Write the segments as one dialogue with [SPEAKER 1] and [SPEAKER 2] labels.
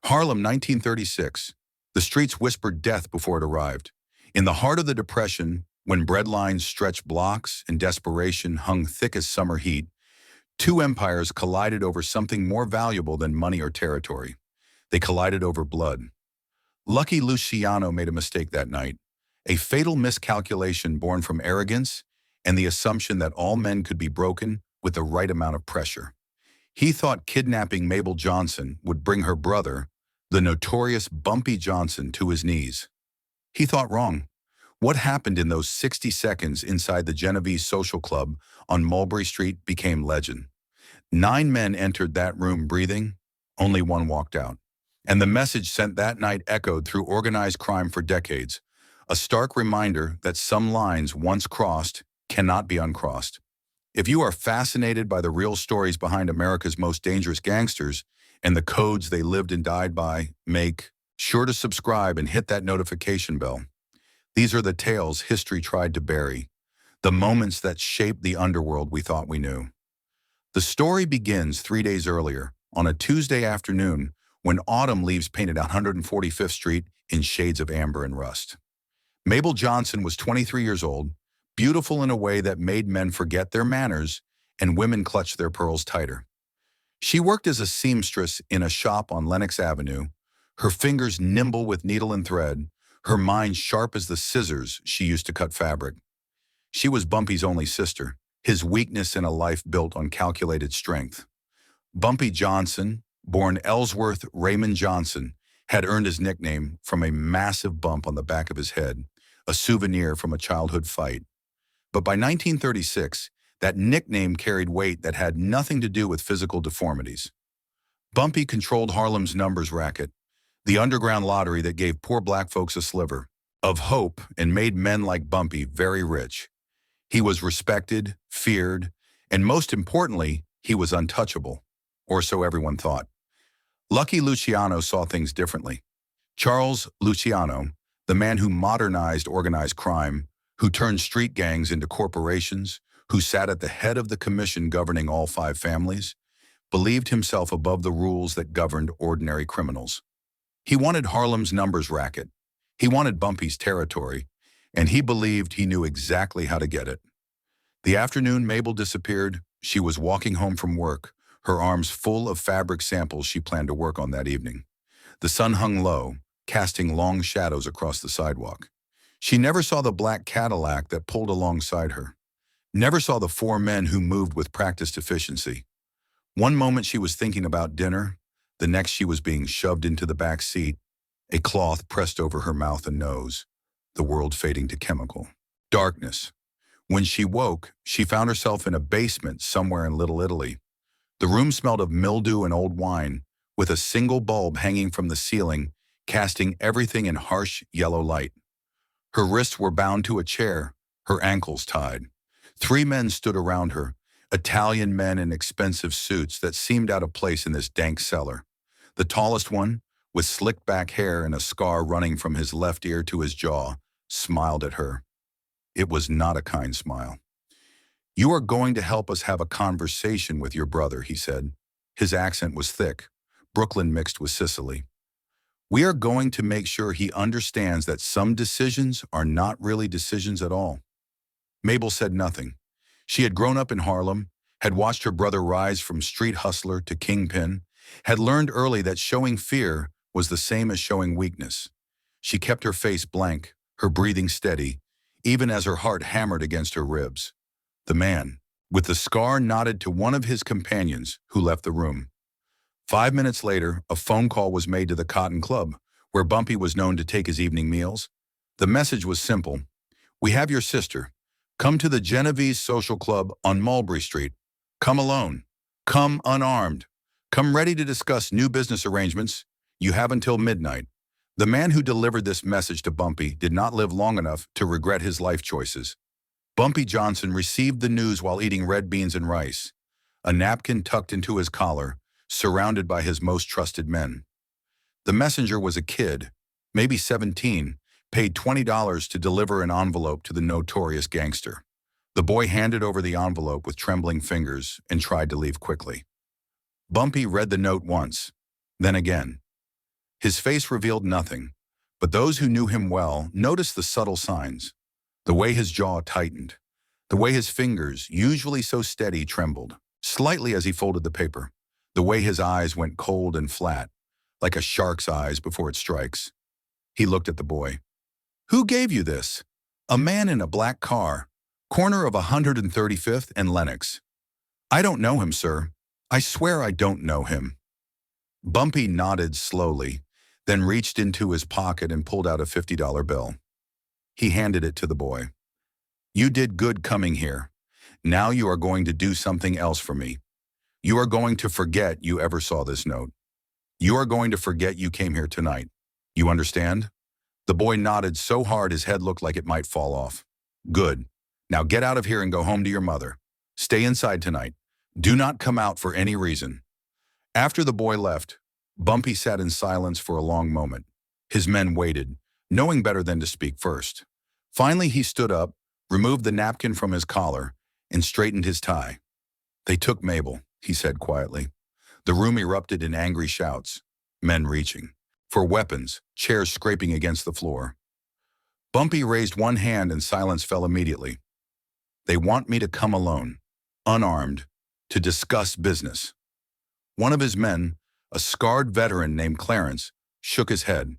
[SPEAKER 1] Harlem, 1936. The streets whispered death before it arrived. In the heart of the Depression, when bread lines stretched blocks and desperation hung thick as summer heat, two empires collided over something more valuable than money or territory. They collided over blood. Lucky Luciano made a mistake that night, a fatal miscalculation born from arrogance and the assumption that all men could be broken with the right amount of pressure. He thought kidnapping Mabel Johnson would bring her brother, the notorious Bumpy Johnson, to his knees. He thought wrong. What happened in those 60 seconds inside the Genovese Social Club on Mulberry Street became legend. 9 men entered that room breathing, only one walked out. And the message sent that night echoed through organized crime for decades, a stark reminder that some lines once crossed cannot be uncrossed. If you are fascinated by the real stories behind America's most dangerous gangsters and the codes they lived and died by, make sure to subscribe and hit that notification bell. These are the tales history tried to bury, the moments that shaped the underworld we thought we knew. The story begins 3 days earlier, on a Tuesday afternoon, when autumn leaves painted 145th Street in shades of amber and rust. Mabel Johnson was 23 years old, beautiful in a way that made men forget their manners and women clutch their pearls tighter. She worked as a seamstress in a shop on Lenox Avenue, her fingers nimble with needle and thread, her mind sharp as the scissors she used to cut fabric. She was Bumpy's only sister, his weakness in a life built on calculated strength. Bumpy Johnson, born Ellsworth Raymond Johnson, had earned his nickname from a massive bump on the back of his head, a souvenir from a childhood fight. But by 1936, that nickname carried weight that had nothing to do with physical deformities. Bumpy controlled Harlem's numbers racket, the underground lottery that gave poor black folks a sliver of hope and made men like Bumpy very rich. He was respected, feared, and most importantly, he was untouchable, or so everyone thought. Lucky Luciano saw things differently. Charles Luciano, the man who modernized organized crime, who turned street gangs into corporations, who sat at the head of the commission governing all 5 families, believed himself above the rules that governed ordinary criminals. He wanted Harlem's numbers racket. He wanted Bumpy's territory, and he believed he knew exactly how to get it. The afternoon Mabel disappeared, she was walking home from work, her arms full of fabric samples she planned to work on that evening. The sun hung low, casting long shadows across the sidewalk. She never saw the black Cadillac that pulled alongside her. Never saw the 4 men who moved with practiced efficiency. One moment she was thinking about dinner, the next she was being shoved into the back seat, a cloth pressed over her mouth and nose, the world fading to chemical. Darkness. When she woke, she found herself in a basement somewhere in Little Italy. The room smelled of mildew and old wine, with a single bulb hanging from the ceiling, casting everything in harsh yellow light. Her wrists were bound to a chair, her ankles tied. 3 men stood around her, Italian men in expensive suits that seemed out of place in this dank cellar. The tallest one, with slicked back hair and a scar running from his left ear to his jaw, smiled at her. It was not a kind smile. "You are going to help us have a conversation with your brother," he said. His accent was thick, Brooklyn mixed with Sicily. "We are going to make sure he understands that some decisions are not really decisions at all." Mabel said nothing. She had grown up in Harlem, had watched her brother rise from street hustler to kingpin, had learned early that showing fear was the same as showing weakness. She kept her face blank, her breathing steady, even as her heart hammered against her ribs. The man, with the scar, nodded to one of his companions, who left the room. 5 minutes later, a phone call was made to the Cotton Club, where Bumpy was known to take his evening meals. The message was simple. "We have your sister. Come to the Genovese Social Club on Mulberry Street. Come alone. Come unarmed. Come ready to discuss new business arrangements. You have until midnight." The man who delivered this message to Bumpy did not live long enough to regret his life choices. Bumpy Johnson received the news while eating red beans and rice, a napkin tucked into his collar, surrounded by his most trusted men. The messenger was a kid, maybe 17, paid $20 to deliver an envelope to the notorious gangster. The boy handed over the envelope with trembling fingers and tried to leave quickly. Bumpy read the note once, then again. His face revealed nothing, but those who knew him well noticed the subtle signs. The way his jaw tightened, the way his fingers, usually so steady, trembled, slightly as he folded the paper, the way his eyes went cold and flat, like a shark's eyes before it strikes. He looked at the boy. "Who gave you this?" "A man in a black car, corner of 135th and Lenox." "I don't know him, sir. I swear I don't know him." Bumpy nodded slowly, then reached into his pocket and pulled out a $50 bill. He handed it to the boy. "You did good coming here. Now you are going to do something else for me. You are going to forget you ever saw this note. You are going to forget you came here tonight. You understand?" The boy nodded so hard his head looked like it might fall off. "Good. Now get out of here and go home to your mother. Stay inside tonight. Do not come out for any reason." After the boy left, Bumpy sat in silence for a long moment. His men waited, knowing better than to speak first. Finally, he stood up, removed the napkin from his collar, and straightened his tie. "They took Mabel," he said quietly. The room erupted in angry shouts, men reaching for weapons, chairs scraping against the floor. Bumpy raised one hand and silence fell immediately. "They want me to come alone, unarmed, to discuss business." One of his men, a scarred veteran named Clarence, shook his head.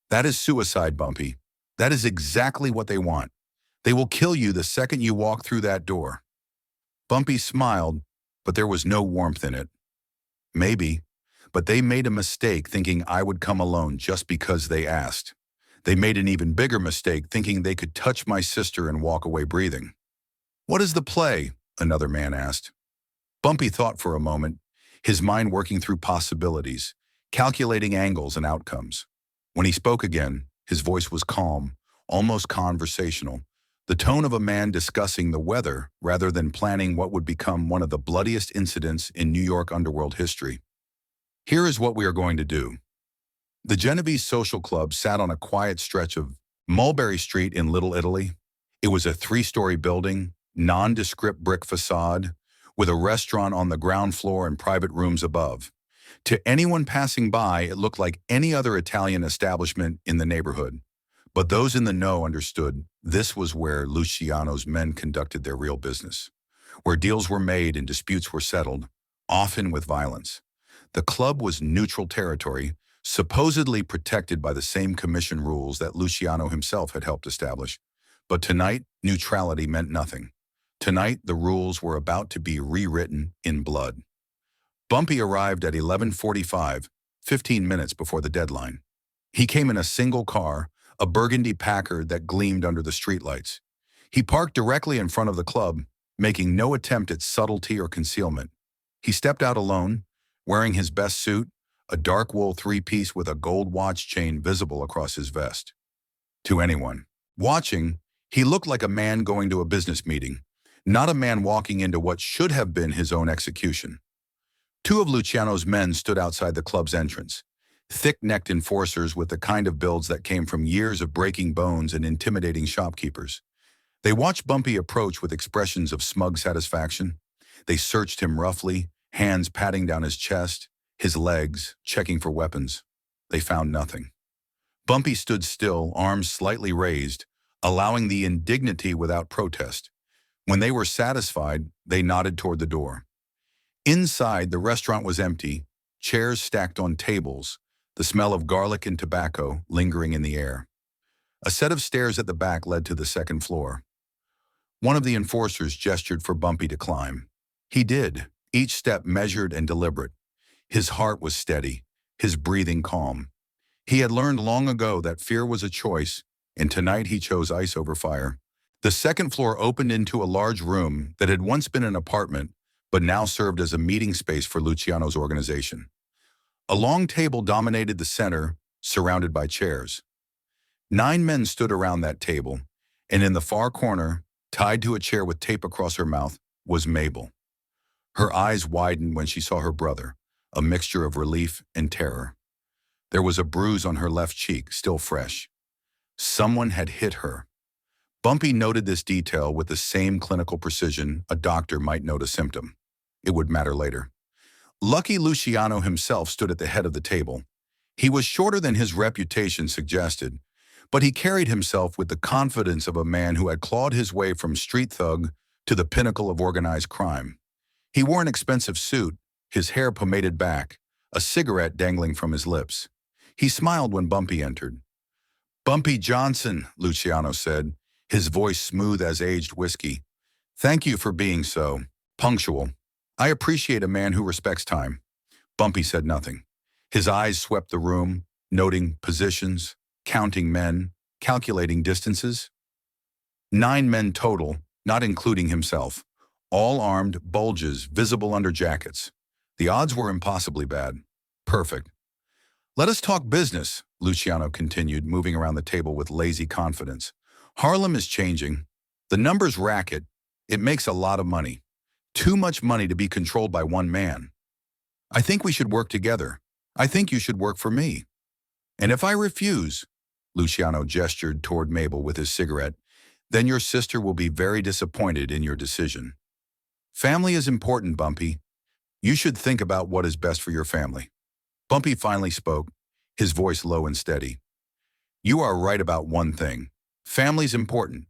[SPEAKER 1] "That is suicide, Bumpy. That is exactly what they want. They will kill you the second you walk through that door." Bumpy smiled, but there was no warmth in it. "Maybe, but they made a mistake thinking I would come alone just because they asked. They made an even bigger mistake thinking they could touch my sister and walk away breathing." "What is the play?" another man asked. Bumpy thought for a moment, his mind working through possibilities, calculating angles and outcomes. When he spoke again, his voice was calm, almost conversational, the tone of a man discussing the weather rather than planning what would become one of the bloodiest incidents in New York underworld history. "Here is what we are going to do." The Genovese Social Club sat on a quiet stretch of Mulberry Street in Little Italy. It was a 3-story building, nondescript brick facade, with a restaurant on the ground floor and private rooms above. To anyone passing by, it looked like any other Italian establishment in the neighborhood. But those in the know understood this was where Luciano's men conducted their real business, where deals were made and disputes were settled, often with violence. The club was neutral territory, supposedly protected by the same commission rules that Luciano himself had helped establish. But tonight, neutrality meant nothing. Tonight, the rules were about to be rewritten in blood. Bumpy arrived at 11:45, 15 minutes before the deadline. He came in a single car, a burgundy Packard that gleamed under the streetlights. He parked directly in front of the club, making no attempt at subtlety or concealment. He stepped out alone, wearing his best suit, a dark wool 3-piece with a gold watch chain visible across his vest. To anyone watching, he looked like a man going to a business meeting, not a man walking into what should have been his own execution. 2 of Luciano's men stood outside the club's entrance, thick-necked enforcers with the kind of builds that came from years of breaking bones and intimidating shopkeepers. They watched Bumpy approach with expressions of smug satisfaction. They searched him roughly, hands patting down his chest, his legs, checking for weapons. They found nothing. Bumpy stood still, arms slightly raised, allowing the indignity without protest. When they were satisfied, they nodded toward the door. Inside, the restaurant was empty, chairs stacked on tables, the smell of garlic and tobacco lingering in the air. A set of stairs at the back led to the second floor. One of the enforcers gestured for Bumpy to climb. He did, each step measured and deliberate. His heart was steady, his breathing calm. He had learned long ago that fear was a choice, and tonight he chose ice over fire. The second floor opened into a large room that had once been an apartment, but now served as a meeting space for Luciano's organization. A long table dominated the center, surrounded by chairs. 9 men stood around that table, and in the far corner, tied to a chair with tape across her mouth, was Mabel. Her eyes widened when she saw her brother, a mixture of relief and terror. There was a bruise on her left cheek, still fresh. Someone had hit her. Bumpy noted this detail with the same clinical precision a doctor might note a symptom. It would matter later. Lucky Luciano himself stood at the head of the table. He was shorter than his reputation suggested, but he carried himself with the confidence of a man who had clawed his way from street thug to the pinnacle of organized crime. He wore an expensive suit, his hair pomaded back, a cigarette dangling from his lips. He smiled when Bumpy entered. "Bumpy Johnson," Luciano said, his voice smooth as aged whiskey. "Thank you for being so punctual. I appreciate a man who respects time." Bumpy said nothing. His eyes swept the room, noting positions, counting men, calculating distances. 9 men total, not including himself. All armed, bulges visible under jackets. The odds were impossibly bad. Perfect. "Let us talk business," Luciano continued, moving around the table with lazy confidence. "Harlem is changing. The numbers racket. It makes a lot of money. Too much money to be controlled by one man. I think we should work together. I think you should work for me. And if I refuse," Luciano gestured toward Mabel with his cigarette, "then your sister will be very disappointed in your decision. Family is important, Bumpy. You should think about what is best for your family." Bumpy finally spoke, his voice low and steady. "You are right about one thing. Family's important.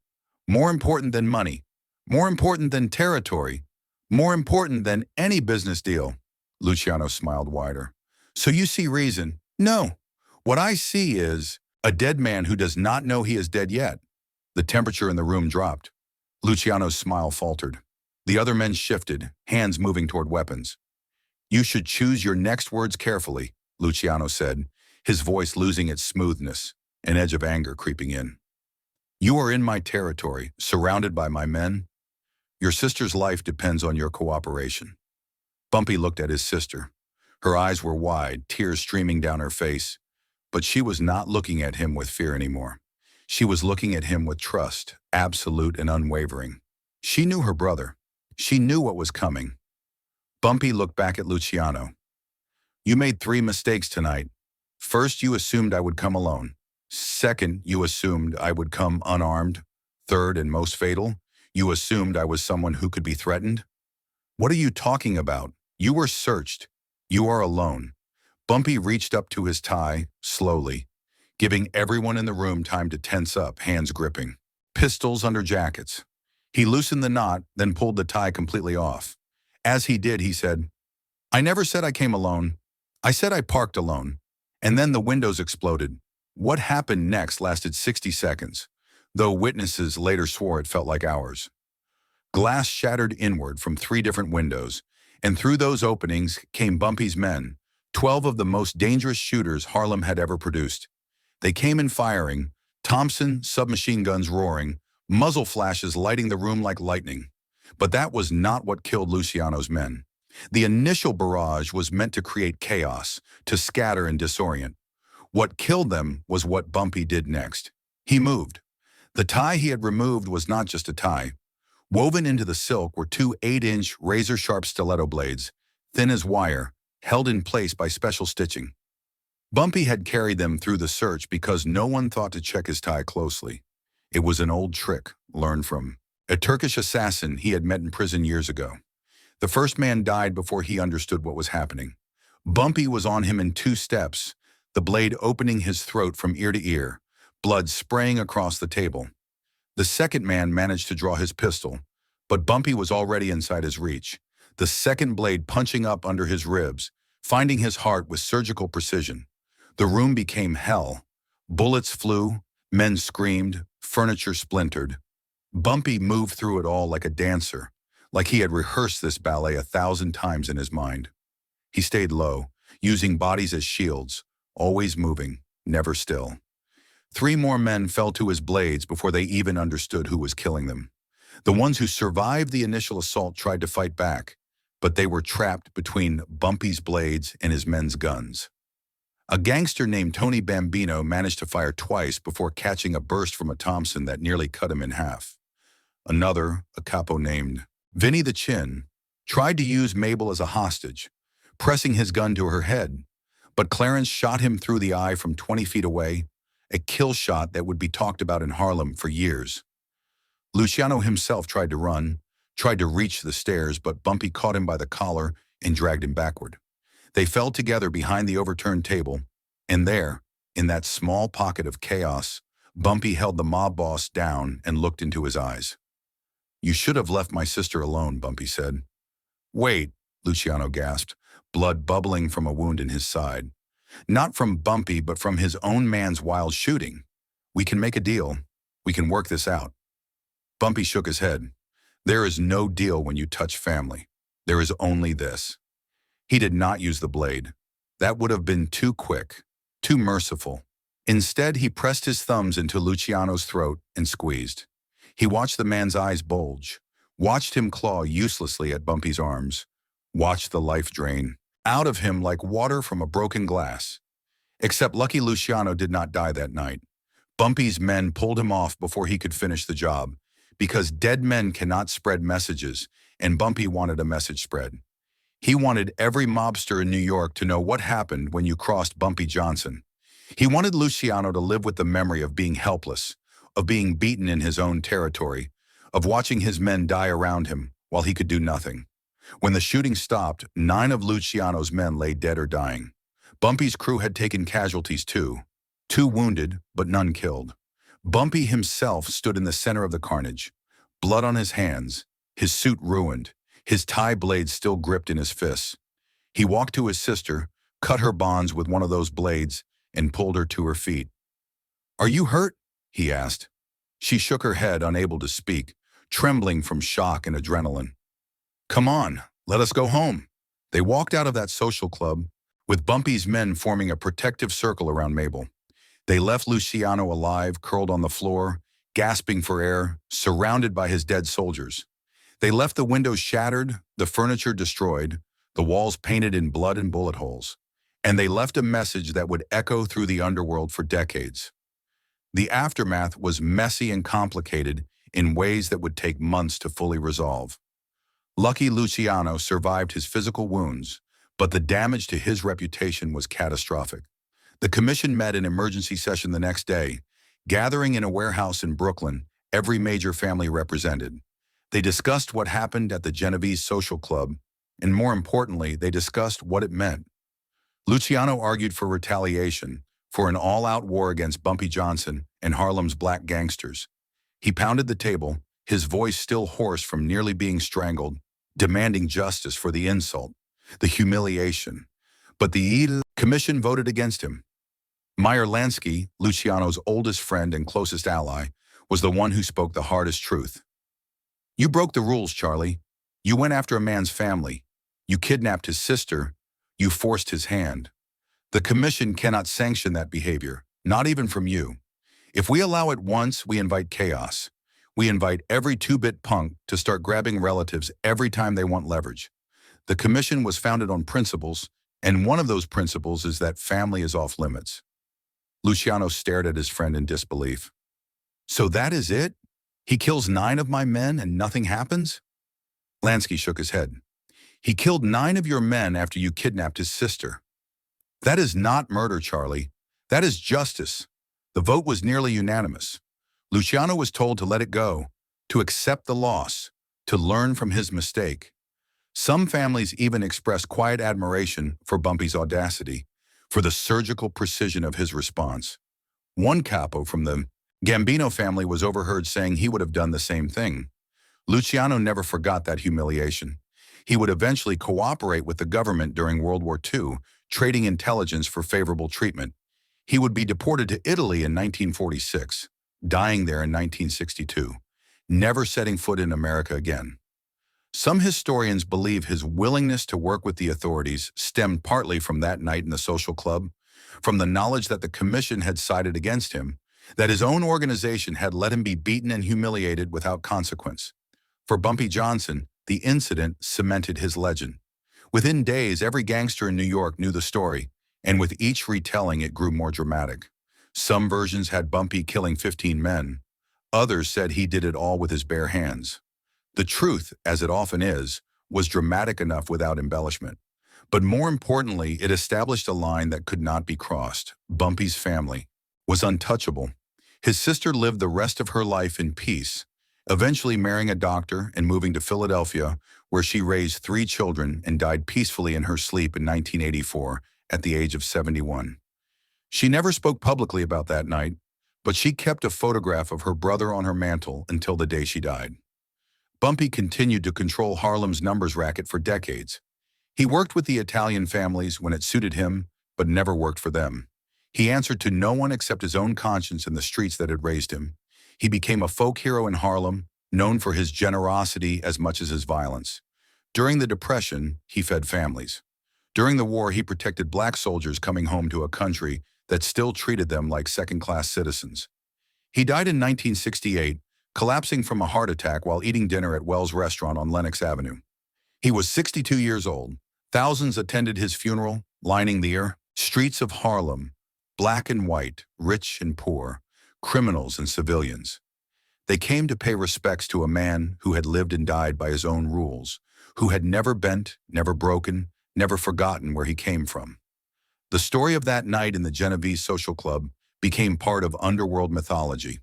[SPEAKER 1] More important than money. More important than territory. More important than any business deal." Luciano smiled wider. "So you see reason?" "No. What I see is a dead man who does not know he is dead yet." The temperature in the room dropped. Luciano's smile faltered. The other men shifted, hands moving toward weapons. "You should choose your next words carefully," Luciano said, his voice losing its smoothness, an edge of anger creeping in. "You are in my territory, surrounded by my men. Your sister's life depends on your cooperation." Bumpy looked at his sister. Her eyes were wide, tears streaming down her face, but she was not looking at him with fear anymore. She was looking at him with trust, absolute and unwavering. She knew her brother. She knew what was coming. Bumpy looked back at Luciano. "You made 3 mistakes tonight. First, you assumed I would come alone. Second, you assumed I would come unarmed. Third, and most fatal, you assumed I was someone who could be threatened. What are you talking about? You were searched. You are alone." Bumpy reached up to his tie, slowly, giving everyone in the room time to tense up, hands gripping. Pistols under jackets. He loosened the knot, then pulled the tie completely off. As he did, he said, "I never said I came alone. I said I parked alone." And then the windows exploded. What happened next lasted 60 seconds, though witnesses later swore it felt like hours. Glass shattered inward from 3 different windows, and through those openings came Bumpy's men, 12 of the most dangerous shooters Harlem had ever produced. They came in firing, Thompson submachine guns roaring, muzzle flashes lighting the room like lightning. But that was not what killed Luciano's men. The initial barrage was meant to create chaos, to scatter and disorient. What killed them was what Bumpy did next. He moved. The tie he had removed was not just a tie. Woven into the silk were 2 8-inch razor-sharp stiletto blades, thin as wire, held in place by special stitching. Bumpy had carried them through the search because no one thought to check his tie closely. It was an old trick, learned from a Turkish assassin he had met in prison years ago. The first man died before he understood what was happening. Bumpy was on him in 2 steps, the blade opening his throat from ear to ear, blood spraying across the table. The second man managed to draw his pistol, but Bumpy was already inside his reach, the second blade punching up under his ribs, finding his heart with surgical precision. The room became hell. Bullets flew, men screamed, furniture splintered. Bumpy moved through it all like a dancer, like he had rehearsed this ballet 1,000 times in his mind. He stayed low, using bodies as shields, always moving, never still. 3 more men fell to his blades before they even understood who was killing them. The ones who survived the initial assault tried to fight back, but they were trapped between Bumpy's blades and his men's guns. A gangster named Tony Bambino managed to fire twice before catching a burst from a Thompson that nearly cut him in half. Another, a capo named Vinny the Chin, tried to use Mabel as a hostage, pressing his gun to her head, but Clarence shot him through the eye from 20 feet away, a kill shot that would be talked about in Harlem for years. Luciano himself tried to run, tried to reach the stairs, but Bumpy caught him by the collar and dragged him backward. They fell together behind the overturned table, And there, in that small pocket of chaos, Bumpy held the mob boss down and looked into his eyes. "You should have left my sister alone," Bumpy said. "Wait," Luciano gasped, blood bubbling from a wound in his side. "Not from Bumpy, but from his own man's wild shooting. We can make a deal. We can work this out." Bumpy shook his head. "There is no deal when you touch family. There is only this." He did not use the blade. That would have been too quick, too merciful. Instead, he pressed his thumbs into Luciano's throat and squeezed. He watched the man's eyes bulge, watched him claw uselessly at Bumpy's arms, watched the life drain out of him like water from a broken glass. Except Lucky Luciano did not die that night. Bumpy's men pulled him off before he could finish the job, because dead men cannot spread messages, and Bumpy wanted a message spread. He wanted every mobster in New York to know what happened when you crossed Bumpy Johnson. He wanted Luciano to live with the memory of being helpless, of being beaten in his own territory, of watching his men die around him while he could do nothing. When the shooting stopped, 9 of Luciano's men lay dead or dying. Bumpy's crew had taken casualties too. 2 wounded, but none killed. Bumpy himself stood in the center of the carnage, blood on his hands, his suit ruined, his tie blades still gripped in his fists. He walked to his sister, cut her bonds with one of those blades, and pulled her to her feet. "Are you hurt?" he asked. She shook her head, unable to speak, trembling from shock and adrenaline. "Come on, let us go home." They walked out of that social club, with Bumpy's men forming a protective circle around Mabel. They left Luciano alive, curled on the floor, gasping for air, surrounded by his dead soldiers. They left the windows shattered, the furniture destroyed, the walls painted in blood and bullet holes. And they left a message that would echo through the underworld for decades. The aftermath was messy and complicated in ways that would take months to fully resolve. Lucky Luciano survived his physical wounds, but the damage to his reputation was catastrophic. The commission met in emergency session the next day, gathering in a warehouse in Brooklyn, every major family represented. They discussed what happened at the Genovese Social Club, and more importantly, they discussed what it meant. Luciano argued for retaliation, for an all-out war against Bumpy Johnson and Harlem's black gangsters. He pounded the table, his voice still hoarse from nearly being strangled, demanding justice for the insult, the humiliation. But the commission voted against him. Meyer Lansky, Luciano's oldest friend and closest ally, was the one who spoke the hardest truth. "You broke the rules, Charlie. You went after a man's family. You kidnapped his sister. You forced his hand. The commission cannot sanction that behavior, not even from you. If we allow it once, we invite chaos. We invite every 2-bit punk to start grabbing relatives every time they want leverage. The commission was founded on principles, and one of those principles is that family is off limits." Luciano stared at his friend in disbelief. "So that is it? He kills 9 of my men and nothing happens?" Lansky shook his head. "He killed 9 of your men after you kidnapped his sister. That is not murder, Charlie. That is justice. The vote was nearly unanimous. Luciano was told to let it go, to accept the loss, to learn from his mistake. Some families even expressed quiet admiration for Bumpy's audacity, for the surgical precision of his response. One capo from the Gambino family was overheard saying he would have done the same thing. Luciano never forgot that humiliation. He would eventually cooperate with the government during World War II, trading intelligence for favorable treatment. He would be deported to Italy in 1946, dying there in 1962, never setting foot in America again. Some historians believe his willingness to work with the authorities stemmed partly from that night in the social club, from the knowledge that the commission had sided against him, that his own organization had let him be beaten and humiliated without consequence. For Bumpy Johnson, the incident cemented his legend. Within days, every gangster in New York knew the story, and with each retelling it grew more dramatic. Some versions had Bumpy killing 15 men. Others said he did it all with his bare hands. The truth, as it often is, was dramatic enough without embellishment. But more importantly, it established a line that could not be crossed. Bumpy's family was untouchable. His sister lived the rest of her life in peace, eventually marrying a doctor and moving to Philadelphia, where she raised 3 children and died peacefully in her sleep in 1984 at the age of 71. She never spoke publicly about that night, but she kept a photograph of her brother on her mantle until the day she died. Bumpy continued to control Harlem's numbers racket for decades. He worked with the Italian families when it suited him, but never worked for them. He answered to no one except his own conscience and the streets that had raised him. He became a folk hero in Harlem, known for his generosity as much as his violence. During the Depression, he fed families. During the war, he protected black soldiers coming home to a country that still treated them like second-class citizens. He died in 1968, collapsing from a heart attack while eating dinner at Wells Restaurant on Lenox Avenue. He was 62 years old. Thousands attended his funeral, lining the streets of Harlem, black and white, rich and poor, criminals and civilians. They came to pay respects to a man who had lived and died by his own rules, who had never bent, never broken, never forgotten where he came from. The story of that night in the Genovese Social Club became part of underworld mythology,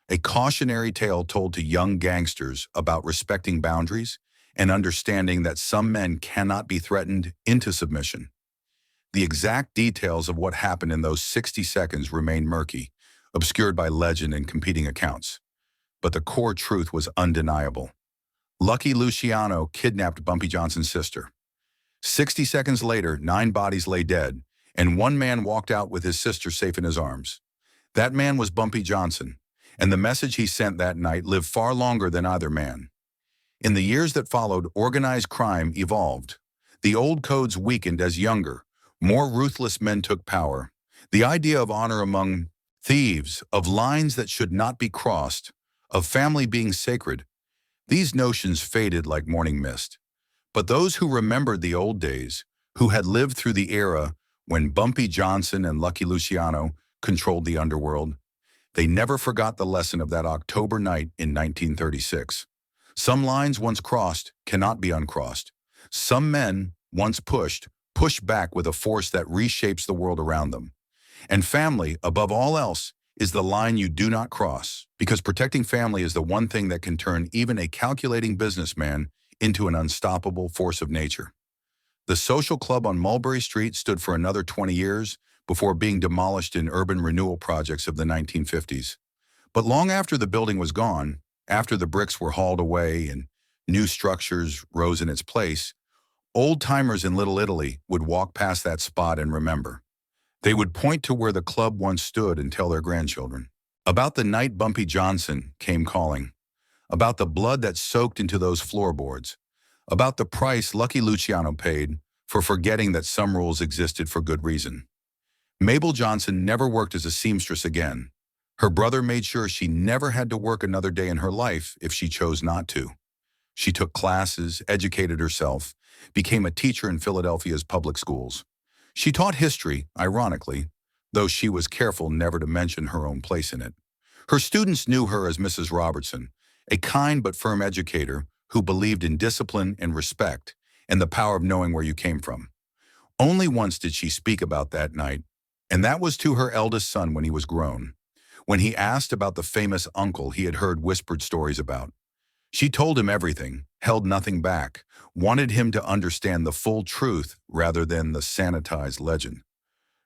[SPEAKER 1] a cautionary tale told to young gangsters about respecting boundaries and understanding that some men cannot be threatened into submission. The exact details of what happened in those 60 seconds remain murky, obscured by legend and competing accounts. But the core truth was undeniable. Lucky Luciano kidnapped Bumpy Johnson's sister. 60 seconds later, 9 bodies lay dead, and one man walked out with his sister safe in his arms. That man was Bumpy Johnson, and the message he sent that night lived far longer than either man. In the years that followed, organized crime evolved. The old codes weakened as younger, more ruthless men took power. The idea of honor among thieves, of lines that should not be crossed, of family being sacred, these notions faded like morning mist. But those who remembered the old days, who had lived through the era when Bumpy Johnson and Lucky Luciano controlled the underworld, they never forgot the lesson of that October night in 1936. Some lines once crossed cannot be uncrossed. Some men, once pushed, push back with a force that reshapes the world around them. And family, above all else, is the line you do not cross, because protecting family is the one thing that can turn even a calculating businessman into an unstoppable force of nature. The social club on Mulberry Street stood for another 20 years before being demolished in urban renewal projects of the 1950s. But long after the building was gone, after the bricks were hauled away and new structures rose in its place, old-timers in Little Italy would walk past that spot and remember. They would point to where the club once stood and tell their grandchildren about the night Bumpy Johnson came calling, about the blood that soaked into those floorboards, about the price Lucky Luciano paid for forgetting that some rules existed for good reason. Mabel Johnson never worked as a seamstress again. Her brother made sure she never had to work another day in her life if she chose not to. She took classes, educated herself, became a teacher in Philadelphia's public schools. She taught history, ironically, though she was careful never to mention her own place in it. Her students knew her as Mrs. Robertson, a kind but firm educator who believed in discipline and respect and the power of knowing where you came from. Only once did she speak about that night, and that was to her eldest son when he was grown, when he asked about the famous uncle he had heard whispered stories about. She told him everything, held nothing back, wanted him to understand the full truth rather than the sanitized legend.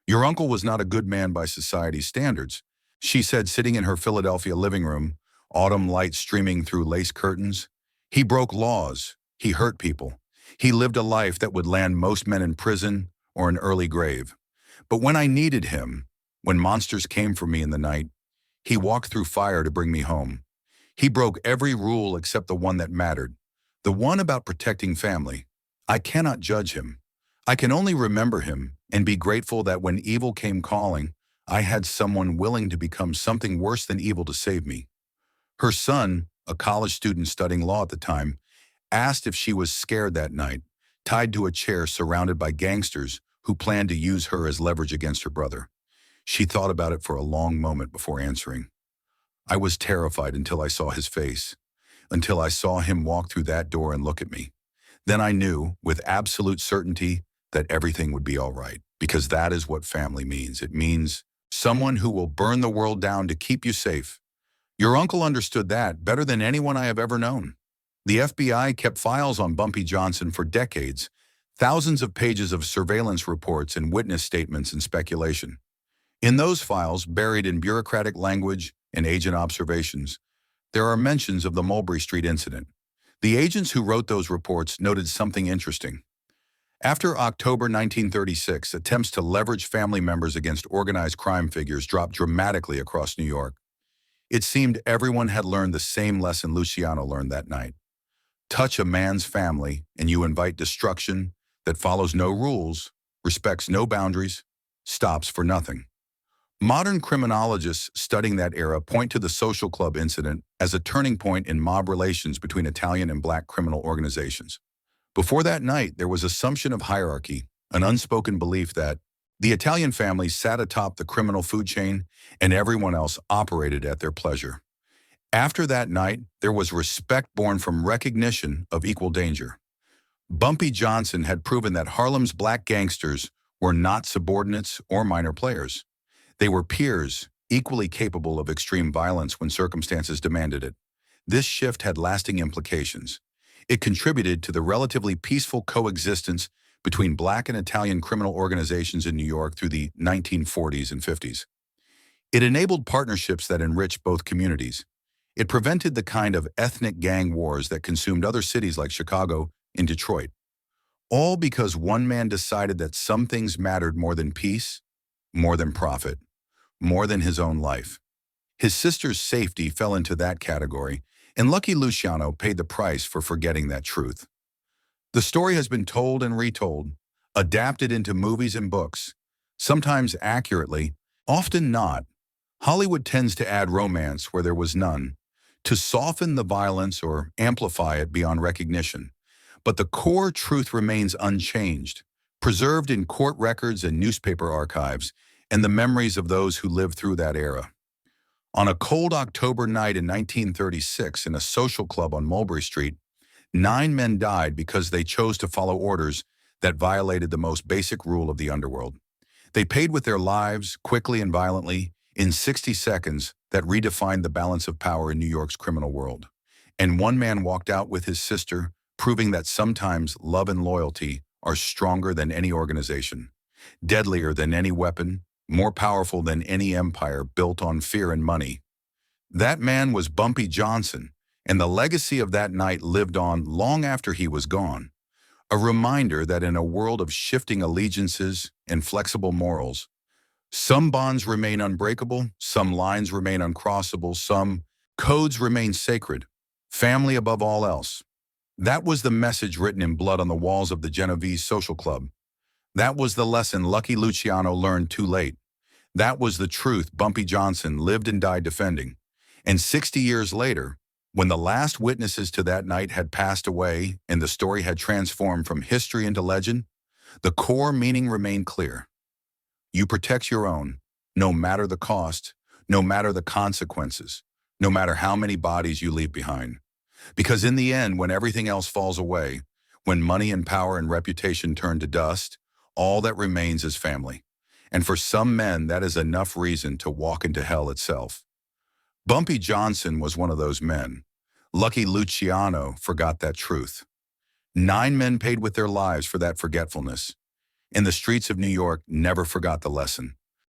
[SPEAKER 1] "Your uncle was not a good man by society's standards," she said, sitting in her Philadelphia living room, autumn light streaming through lace curtains. "He broke laws. He hurt people. He lived a life that would land most men in prison or an early grave. But when I needed him, when monsters came for me in the night, he walked through fire to bring me home. He broke every rule except the one that mattered, the one about protecting family. I cannot judge him. I can only remember him and be grateful that when evil came calling, I had someone willing to become something worse than evil to save me." Her son, a college student studying law at the time, asked if she was scared that night, tied to a chair surrounded by gangsters who planned to use her as leverage against her brother. She thought about it for a long moment before answering. "I was terrified until I saw his face, until I saw him walk through that door and look at me. Then I knew, with absolute certainty, that everything would be all right, because that is what family means. It means someone who will burn the world down to keep you safe. Your uncle understood that better than anyone I have ever known." The FBI kept files on Bumpy Johnson for decades, thousands of pages of surveillance reports and witness statements and speculation. In those files, buried in bureaucratic language and agent observations, there are mentions of the Mulberry Street incident. The agents who wrote those reports noted something interesting. After October 1936, attempts to leverage family members against organized crime figures dropped dramatically across New York. It seemed everyone had learned the same lesson Luciano learned that night. Touch a man's family, and you invite destruction that follows no rules, respects no boundaries, stops for nothing. Modern criminologists studying that era point to the social club incident as a turning point in mob relations between Italian and black criminal organizations. Before that night, there was assumption of hierarchy, an unspoken belief that the Italian family sat atop the criminal food chain and everyone else operated at their pleasure. After that night, there was respect born from recognition of equal danger. Bumpy Johnson had proven that Harlem's black gangsters were not subordinates or minor players. They were peers, equally capable of extreme violence when circumstances demanded it. This shift had lasting implications. It contributed to the relatively peaceful coexistence between black and Italian criminal organizations in New York through the 1940s and 50s. It enabled partnerships that enriched both communities. It prevented the kind of ethnic gang wars that consumed other cities like Chicago and Detroit. All because one man decided that some things mattered more than peace, more than profit, more than his own life. His sister's safety fell into that category, and Lucky Luciano paid the price for forgetting that truth. The story has been told and retold, adapted into movies and books, sometimes accurately, often not. Hollywood tends to add romance where there was none, to soften the violence or amplify it beyond recognition. But the core truth remains unchanged, preserved in court records and newspaper archives, and the memories of those who lived through that era. On a cold October night in 1936 in a social club on Mulberry Street, 9 men died because they chose to follow orders that violated the most basic rule of the underworld. They paid with their lives, quickly and violently, in 60 seconds that redefined the balance of power in New York's criminal world. And one man walked out with his sister, proving that sometimes love and loyalty are stronger than any organization, deadlier than any weapon, more powerful than any empire built on fear and money. That man was Bumpy Johnson, and the legacy of that night lived on long after he was gone. A reminder that in a world of shifting allegiances and flexible morals, some bonds remain unbreakable, some lines remain uncrossable, some codes remain sacred, family above all else. That was the message written in blood on the walls of the Genovese Social Club. That was the lesson Lucky Luciano learned too late. That was the truth Bumpy Johnson lived and died defending. And 60 years later, when the last witnesses to that night had passed away and the story had transformed from history into legend, the core meaning remained clear. You protect your own, no matter the cost, no matter the consequences, no matter how many bodies you leave behind. Because in the end, when everything else falls away, when money and power and reputation turn to dust, all that remains is family. And for some men, that is enough reason to walk into hell itself. Bumpy Johnson was one of those men. Lucky Luciano forgot that truth. 9 men paid with their lives for that forgetfulness. And the streets of New York never forgot the lesson.